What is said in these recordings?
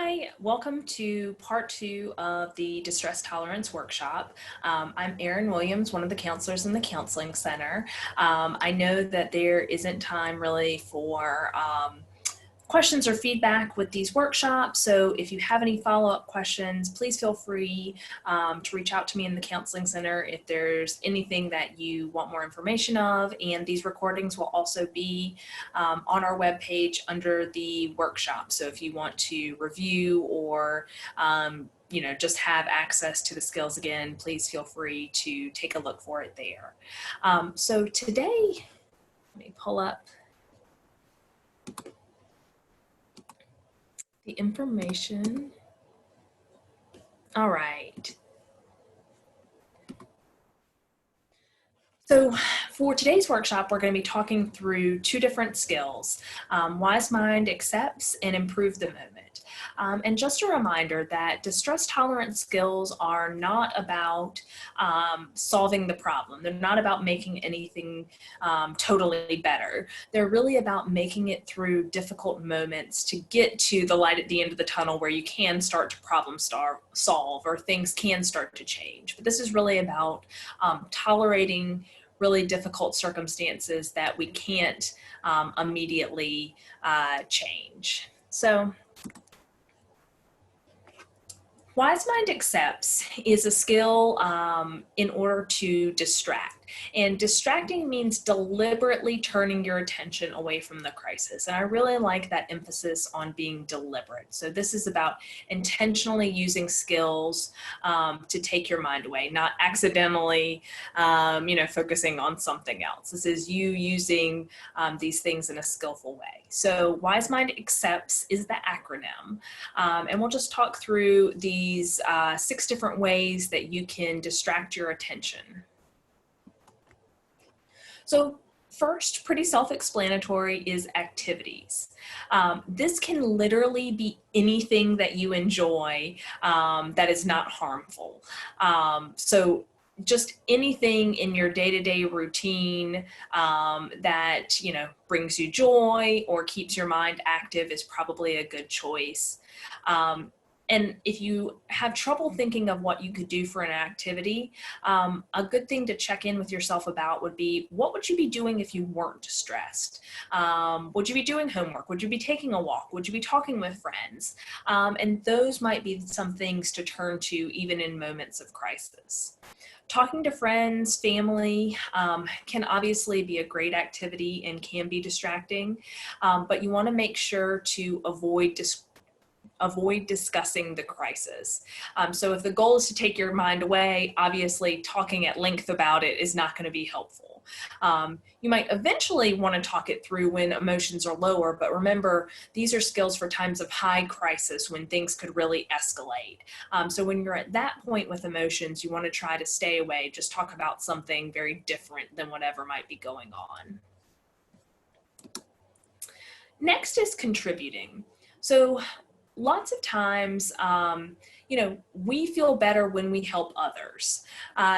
Hi, welcome to part 2 of the Distress Tolerance Workshop. I'm Erin Williams, one of the counselors in the Counseling Center. I know that there isn't time really for questions or feedback with these workshops, so if you have any follow-up questions, please feel free to reach out to me in the Counseling Center if there's anything that you want more information of, and these recordings will also be on our webpage under the workshop. So if you want to review or just have access to the skills again, please feel free to take a look for it there. So today, let me pull up the information. All right. So for today's workshop, we're going to be talking through two different skills, Wise Mind Accepts and Improve the Moment. And just a reminder that distress tolerance skills are not about solving the problem. They're not about making anything totally better. They're really about making it through difficult moments to get to the light at the end of the tunnel where you can start to problem solve or things can start to change. But this is really about tolerating really difficult circumstances that we can't immediately change. So Wise Mind Accepts is a skill in order to distract. And distracting means deliberately turning your attention away from the crisis. And I really like that emphasis on being deliberate. So this is about intentionally using skills to take your mind away, not accidentally, focusing on something else. This is you using these things in a skillful way. So Wise Mind Accepts is the acronym. And we'll just talk through these 6 different ways that you can distract your attention. So first, pretty self-explanatory, is activities. This can literally be anything that you enjoy that is not harmful. So just anything in your day-to-day routine that brings you joy or keeps your mind active is probably a good choice. And if you have trouble thinking of what you could do for an activity, a good thing to check in with yourself about would be, what would you be doing if you weren't stressed? Would you be doing homework? Would you be taking a walk? Would you be talking with friends? And those might be some things to turn to even in moments of crisis. Talking to friends, family can obviously be a great activity and can be distracting, but you want to make sure to avoid discussing the crisis. So if the goal is to take your mind away, obviously talking at length about it is not going to be helpful. You might eventually want to talk it through when emotions are lower, but remember, these are skills for times of high crisis when things could really escalate. So when you're at that point with emotions, you want to try to stay away, just talk about something very different than whatever might be going on. Next is contributing. So lots of times, we feel better when we help others.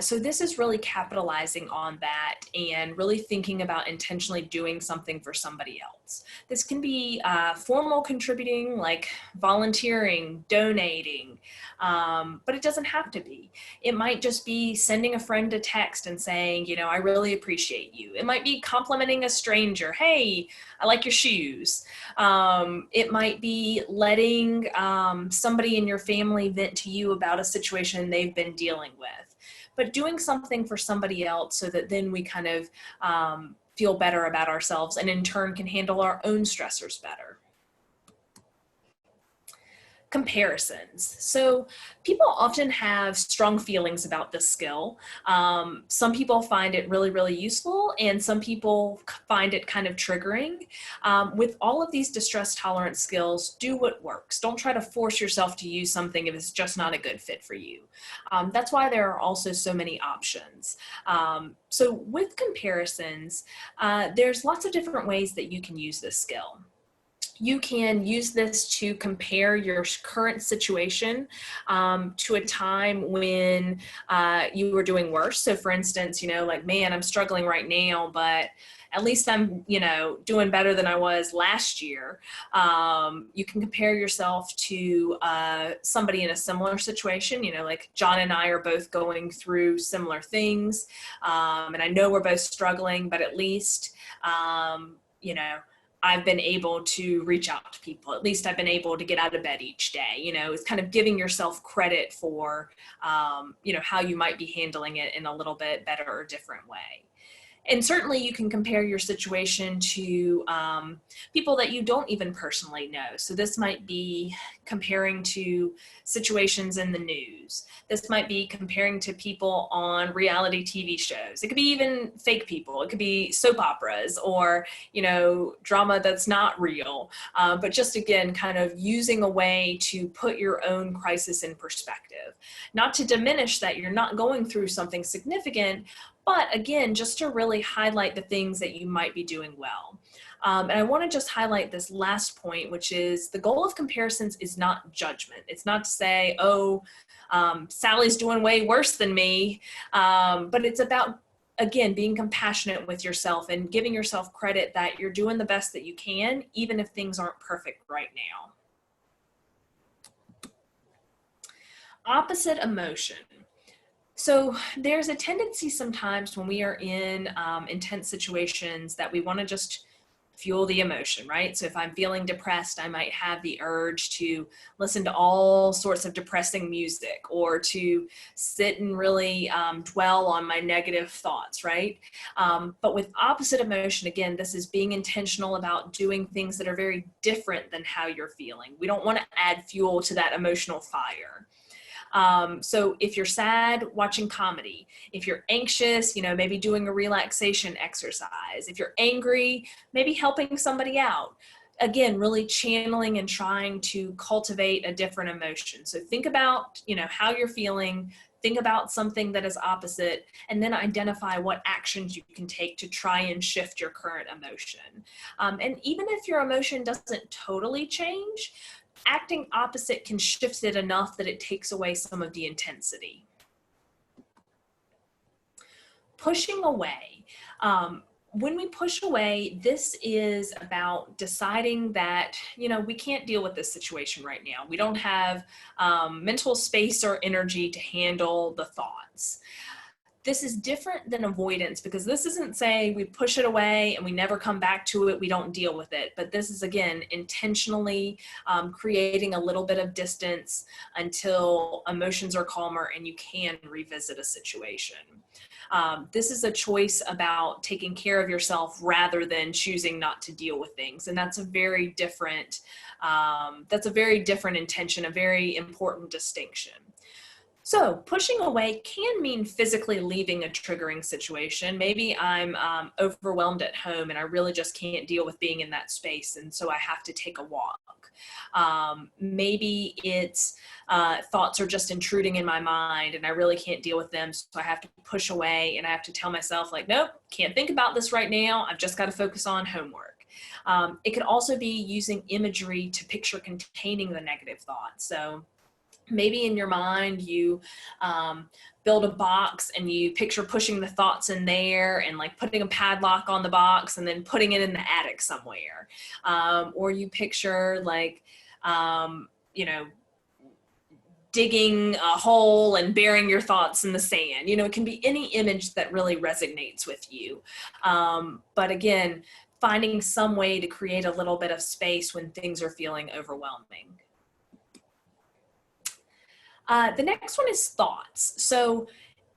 So this is really capitalizing on that and really thinking about intentionally doing something for somebody else. This can be formal contributing, like volunteering, donating, but it doesn't have to be. It might just be sending a friend a text and saying, I really appreciate you. It might be complimenting a stranger. Hey, I like your shoes. It might be letting somebody in your family vent to you about a situation they've been dealing with. But doing something for somebody else so that then we kind of feel better about ourselves and in turn can handle our own stressors better. Comparisons. So people often have strong feelings about this skill. Some people find it really, really useful, and some people find it kind of triggering. With all of these distress tolerance skills, do what works. Don't try to force yourself to use something if it's just not a good fit for you. That's why there are also so many options. So with comparisons, there's lots of different ways that you can use this skill. You can use this to compare your current situation to a time when you were doing worse. So for instance, like, man, I'm struggling right now, but at least I'm, doing better than I was last year. You can compare yourself to somebody in a similar situation, like John and I are both going through similar things. And I know we're both struggling, but at least, I've been able to reach out to people. At least I've been able to get out of bed each day. It's kind of giving yourself credit for, how you might be handling it in a little bit better or different way. And certainly you can compare your situation to people that you don't even personally know. So this might be comparing to situations in the news. This might be comparing to people on reality TV shows. It could be even fake people. It could be soap operas or, drama that's not real. But just again, kind of using a way to put your own crisis in perspective. Not to diminish that you're not going through something significant, but again, just to really highlight the things that you might be doing well. And I want to just highlight this last point, which is the goal of comparisons is not judgment. It's not to say, Sally's doing way worse than me, but it's about, again, being compassionate with yourself and giving yourself credit that you're doing the best that you can, even if things aren't perfect right now. Opposite emotion. So there's a tendency sometimes when we are in intense situations that we want to just fuel the emotion, right? So if I'm feeling depressed, I might have the urge to listen to all sorts of depressing music or to sit and really dwell on my negative thoughts, right? But with opposite emotion, again, this is being intentional about doing things that are very different than how you're feeling. We don't want to add fuel to that emotional fire. So if you're sad, watching comedy. If you're anxious, maybe doing a relaxation exercise. If you're angry, maybe helping somebody out. Again, really channeling and trying to cultivate a different emotion. So think about, how you're feeling, think about something that is opposite, and then identify what actions you can take to try and shift your current emotion. And even if your emotion doesn't totally change, acting opposite can shift it enough that it takes away some of the intensity. Pushing away. When we push away, this is about deciding that, we can't deal with this situation right now. We don't have mental space or energy to handle the thoughts. This is different than avoidance, because this isn't saying we push it away and we never come back to it, we don't deal with it. But this is, again, intentionally creating a little bit of distance until emotions are calmer and you can revisit a situation. This is a choice about taking care of yourself rather than choosing not to deal with things. And that's a very different intention, a very important distinction. So pushing away can mean physically leaving a triggering situation. Maybe I'm overwhelmed at home and I really just can't deal with being in that space, and so I have to take a walk. Maybe it's thoughts are just intruding in my mind and I really can't deal with them, so I have to push away and I have to tell myself, like, nope, can't think about this right now. I've just got to focus on homework. It could also be using imagery to picture containing the negative thoughts. So maybe in your mind you build a box and you picture pushing the thoughts in there and like putting a padlock on the box and then putting it in the attic somewhere. Or you picture like, digging a hole and burying your thoughts in the sand. It can be any image that really resonates with you. But again, finding some way to create a little bit of space when things are feeling overwhelming. The next one is thoughts. So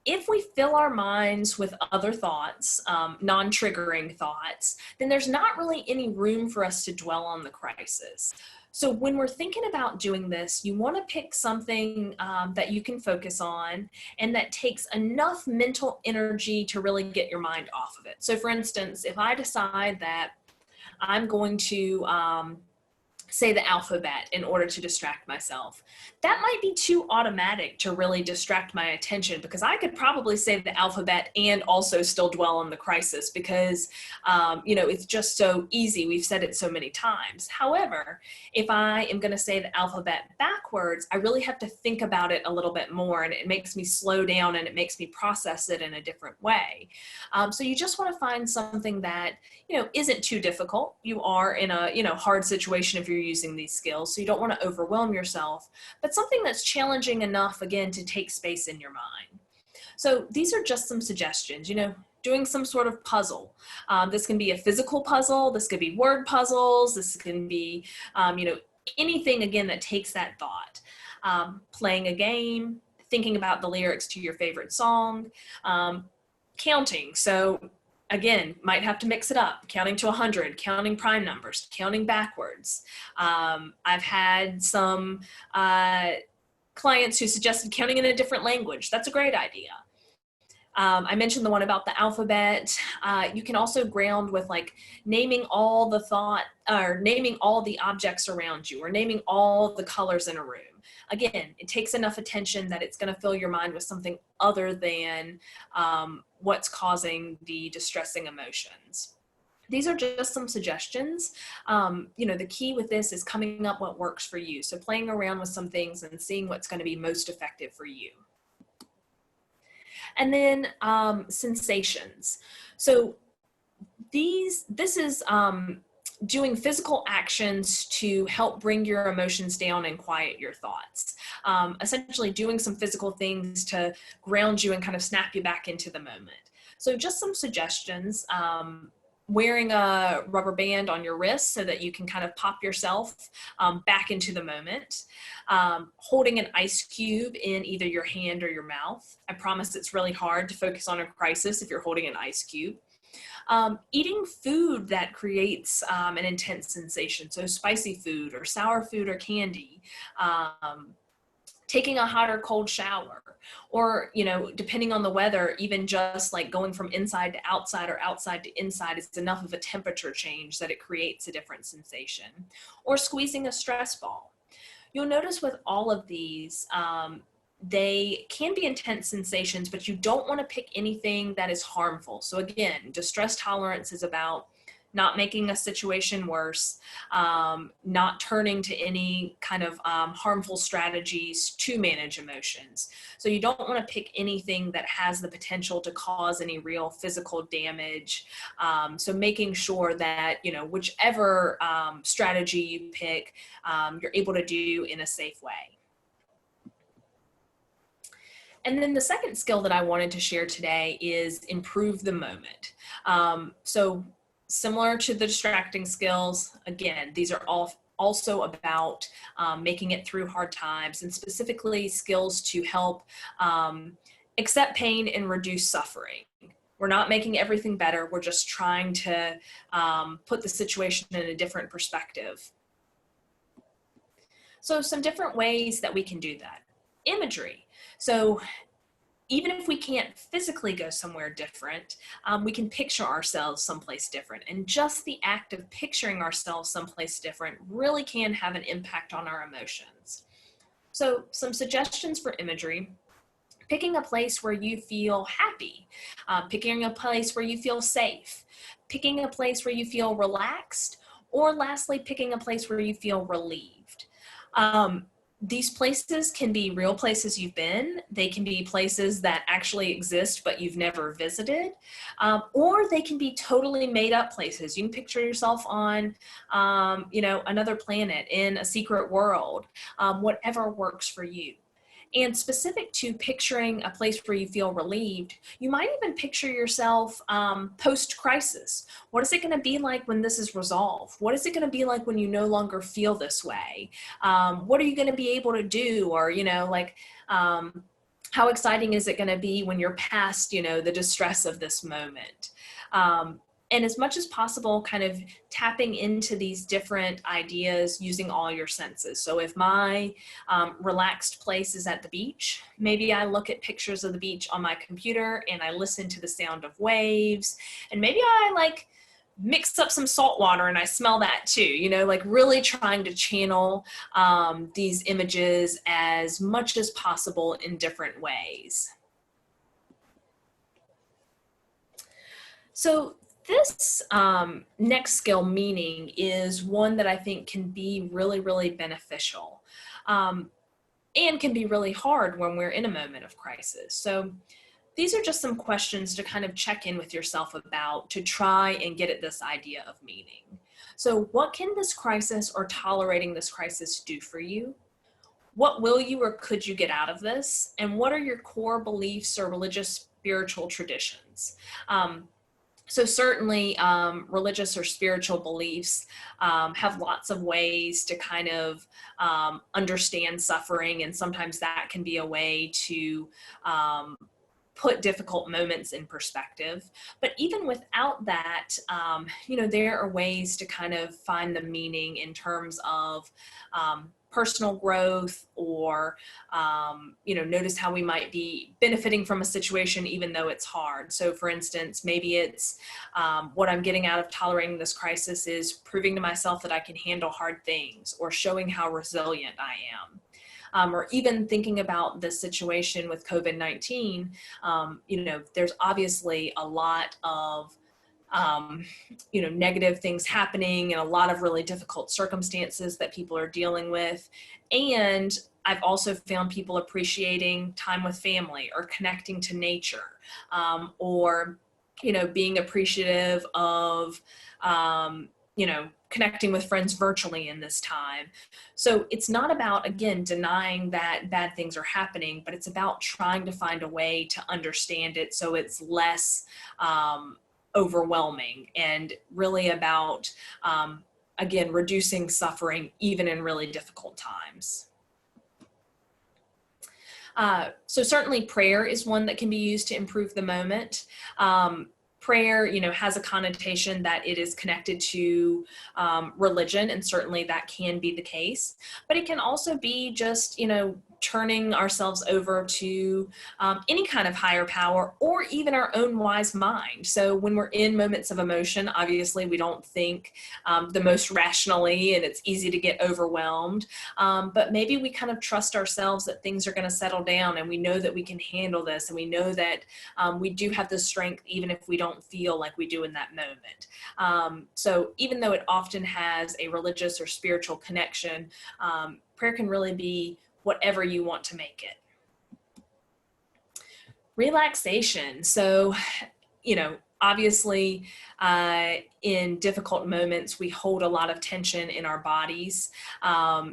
if we fill our minds with other thoughts, non-triggering thoughts, then there's not really any room for us to dwell on the crisis. So when we're thinking about doing this, you want to pick something that you can focus on and that takes enough mental energy to really get your mind off of it. So for instance, if I decide that I'm going to say the alphabet in order to distract myself. That might be too automatic to really distract my attention, because I could probably say the alphabet and also still dwell on the crisis, because it's just so easy. We've said it so many times. However, if I am going to say the alphabet backwards, I really have to think about it a little bit more, and it makes me slow down and it makes me process it in a different way. So you just want to find something that isn't too difficult. You are in a hard situation if you're using these skills, so you don't want to overwhelm yourself, but something that's challenging enough, again, to take space in your mind. So these are just some suggestions. Doing some sort of puzzle. This can be a physical puzzle. This could be word puzzles. This can be anything, again, that takes that thought. Playing a game, thinking about the lyrics to your favorite song, counting. So again, might have to mix it up, counting to 100, counting prime numbers, counting backwards. I've had some clients who suggested counting in a different language. That's a great idea. I mentioned the one about the alphabet. You can also ground with like naming all the thought, or naming all the objects around you, or naming all the colors in a room. Again, it takes enough attention that it's going to fill your mind with something other than what's causing the distressing emotions. These are just some suggestions. The key with this is coming up what works for you. So playing around with some things and seeing what's going to be most effective for you. And then sensations. So this is doing physical actions to help bring your emotions down and quiet your thoughts. Essentially doing some physical things to ground you and kind of snap you back into the moment. So just some suggestions. Wearing a rubber band on your wrist so that you can kind of pop yourself back into the moment. Holding an ice cube in either your hand or your mouth. I promise it's really hard to focus on a crisis if you're holding an ice cube. Eating food that creates an intense sensation, so spicy food or sour food or candy. Taking a hot or cold shower, or, depending on the weather, even just like going from inside to outside or outside to inside is enough of a temperature change that it creates a different sensation. Or squeezing a stress ball. You'll notice with all of these, they can be intense sensations, but you don't want to pick anything that is harmful. So again, distress tolerance is about not making a situation worse, not turning to any kind of harmful strategies to manage emotions. So you don't want to pick anything that has the potential to cause any real physical damage. So making sure that, whichever strategy you pick, you're able to do in a safe way. And then the second skill that I wanted to share today is improve the moment. So similar to the distracting skills, again, these are all also about making it through hard times, and specifically skills to help accept pain and reduce suffering. We're not making everything better. We're just trying to put the situation in a different perspective. So some different ways that we can do that. Imagery. So even if we can't physically go somewhere different, we can picture ourselves someplace different. And just the act of picturing ourselves someplace different really can have an impact on our emotions. So some suggestions for imagery: picking a place where you feel happy, picking a place where you feel safe, picking a place where you feel relaxed, or lastly, picking a place where you feel relieved. These places can be real places you've been. They can be places that actually exist but you've never visited, or they can be totally made up places. You can picture yourself on, another planet, in a secret world, whatever works for you. And specific to picturing a place where you feel relieved, you might even picture yourself post-crisis. What is it going to be like when this is resolved? What is it going to be like when you no longer feel this way? What are you going to be able to do? Or, how exciting is it going to be when you're past, the distress of this moment? And as much as possible, kind of tapping into these different ideas using all your senses. So if my relaxed place is at the beach, maybe I look at pictures of the beach on my computer and I listen to the sound of waves. And maybe I mix up some salt water and I smell that too, like really trying to channel these images as much as possible in different ways. So this next skill, meaning, is one that I think can be really, really beneficial and can be really hard when we're in a moment of crisis. So these are just some questions to kind of check in with yourself about to try and get at this idea of meaning. So what can this crisis or tolerating this crisis do for you? What will you or could you get out of this? And what are your core beliefs or religious spiritual traditions? So certainly religious or spiritual beliefs have lots of ways to kind of understand suffering, and sometimes that can be a way to put difficult moments in perspective. But even without that, there are ways to kind of find the meaning in terms of personal growth, or notice how we might be benefiting from a situation even though it's hard. So for instance, maybe it's what I'm getting out of tolerating this crisis is proving to myself that I can handle hard things, or showing how resilient I am. Or even thinking about the situation with COVID-19, there's obviously a lot of negative things happening and a lot of really difficult circumstances that people are dealing with. And I've also found people appreciating time with family, or connecting to nature, or, being appreciative of, connecting with friends virtually in this time. So it's not about, again, denying that bad things are happening, but it's about trying to find a way to understand it so it's less overwhelming, and really about, again, reducing suffering even in really difficult times. So certainly prayer is one that can be used to improve the moment. Prayer, has a connotation that it is connected to religion, and certainly that can be the case. But it can also be just, turning ourselves over to any kind of higher power, or even our own wise mind. So when we're in moments of emotion, obviously we don't think the most rationally, and it's easy to get overwhelmed. But maybe we kind of trust ourselves that things are going to settle down, and we know that we can handle this, and we know that we do have the strength even if we don't feel like we do in that moment. So even though it often has a religious or spiritual connection, prayer can really be whatever you want to make it. Relaxation. So, obviously, in difficult moments, we hold a lot of tension in our bodies.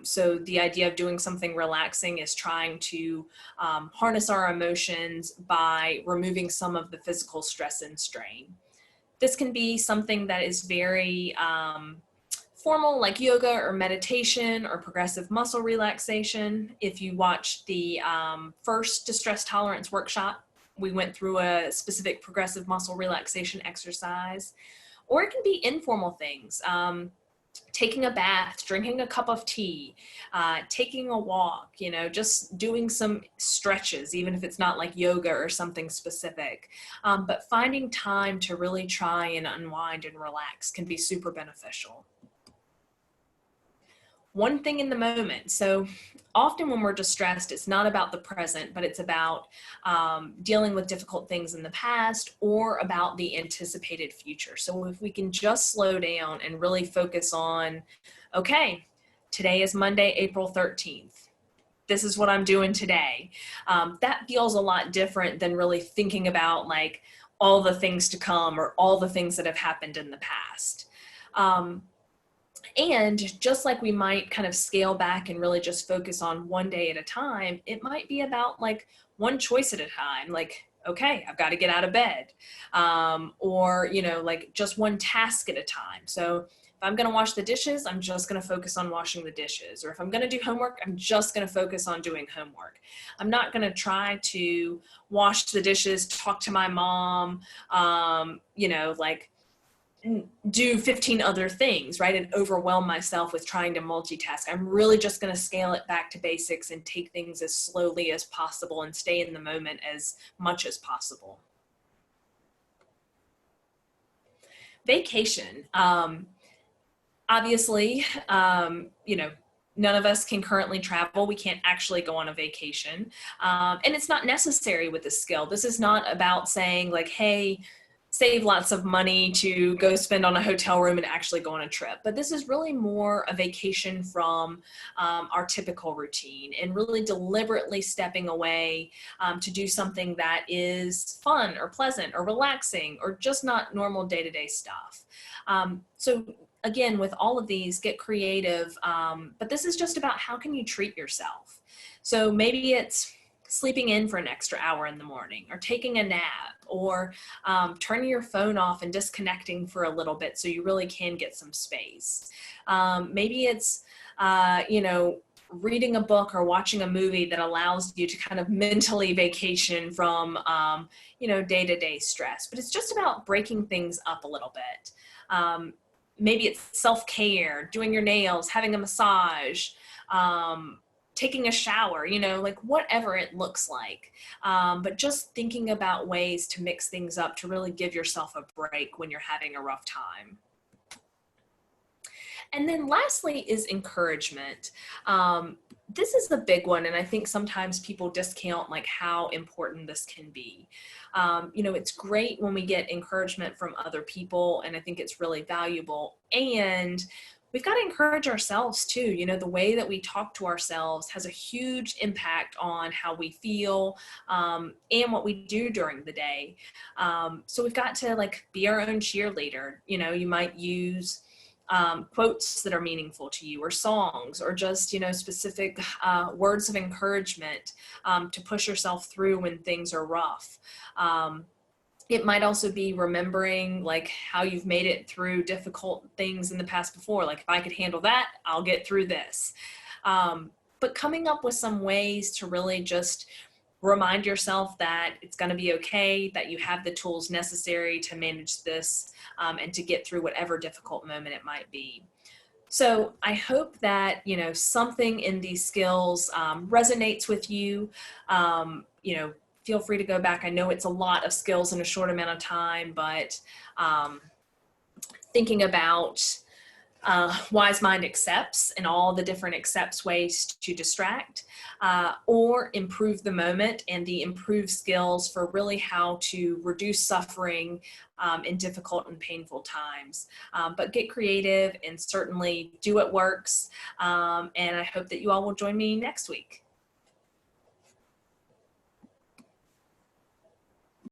So the idea of doing something relaxing is trying to harness our emotions by removing some of the physical stress and strain. This can be something that is very formal, like yoga or meditation or progressive muscle relaxation. If you watch the first distress tolerance workshop, we went through a specific progressive muscle relaxation exercise. Or it can be informal things. Taking a bath, drinking a cup of tea, taking a walk, just doing some stretches, even if it's not like yoga or something specific. But finding time to really try and unwind and relax can be super beneficial. One thing in the moment. So often when we're distressed, it's not about the present, but it's about dealing with difficult things in the past, or about the anticipated future. So if we can just slow down and really focus on, okay, today is Monday, April 13th. This is what I'm doing today. That feels a lot different than really thinking about like all the things to come, or all the things that have happened in the past. And just like we might kind of scale back and really just focus on one day at a time, it might be about like one choice at a time. Like, okay, I've got to get out of bed. Or, like just one task at a time. So if I'm going to wash the dishes, I'm just going to focus on washing the dishes. Or if I'm going to do homework, I'm just going to focus on doing homework. I'm not going to try to wash the dishes, talk to my mom, like do 15 other things, right? And overwhelm myself with trying to multitask. I'm really just going to scale it back to basics and take things as slowly as possible and stay in the moment as much as possible. Vacation. Obviously, none of us can currently travel. We can't actually go on a vacation. And it's not necessary with this skill. This is not about saying like, hey, save lots of money to go spend on a hotel room and actually go on a trip. But this is really more a vacation from our typical routine and really deliberately stepping away to do something that is fun or pleasant or relaxing or just not normal day-to-day stuff. So again, with all of these, get creative, but this is just about how can you treat yourself. So maybe it's sleeping in for an extra hour in the morning, or taking a nap, or turning your phone off and disconnecting for a little bit so you really can get some space. Maybe it's, reading a book or watching a movie that allows you to kind of mentally vacation from, day-to-day stress. But it's just about breaking things up a little bit. Maybe it's self-care, doing your nails, having a massage, taking a shower, like whatever it looks like. But just thinking about ways to mix things up to really give yourself a break when you're having a rough time. And then lastly is encouragement. This is the big one, and I think sometimes people discount like how important this can be. It's great when we get encouragement from other people, and I think it's really valuable. And we've got to encourage ourselves too. The way that we talk to ourselves has a huge impact on how we feel and what we do during the day. So we've got to like be our own cheerleader. You might use quotes that are meaningful to you, or songs, or just, specific words of encouragement to push yourself through when things are rough. It might also be remembering like how you've made it through difficult things in the past before. Like, if I could handle that, I'll get through this. But coming up with some ways to really just remind yourself that it's going to be okay, that you have the tools necessary to manage this and to get through whatever difficult moment it might be. So I hope that, something in these skills resonates with you. Feel free to go back. I know it's a lot of skills in a short amount of time, but thinking about Wise Mind Accepts and all the different accepts ways to distract or improve the moment, and the improved skills for really how to reduce suffering in difficult and painful times. But get creative and certainly do what works. And I hope that you all will join me next week.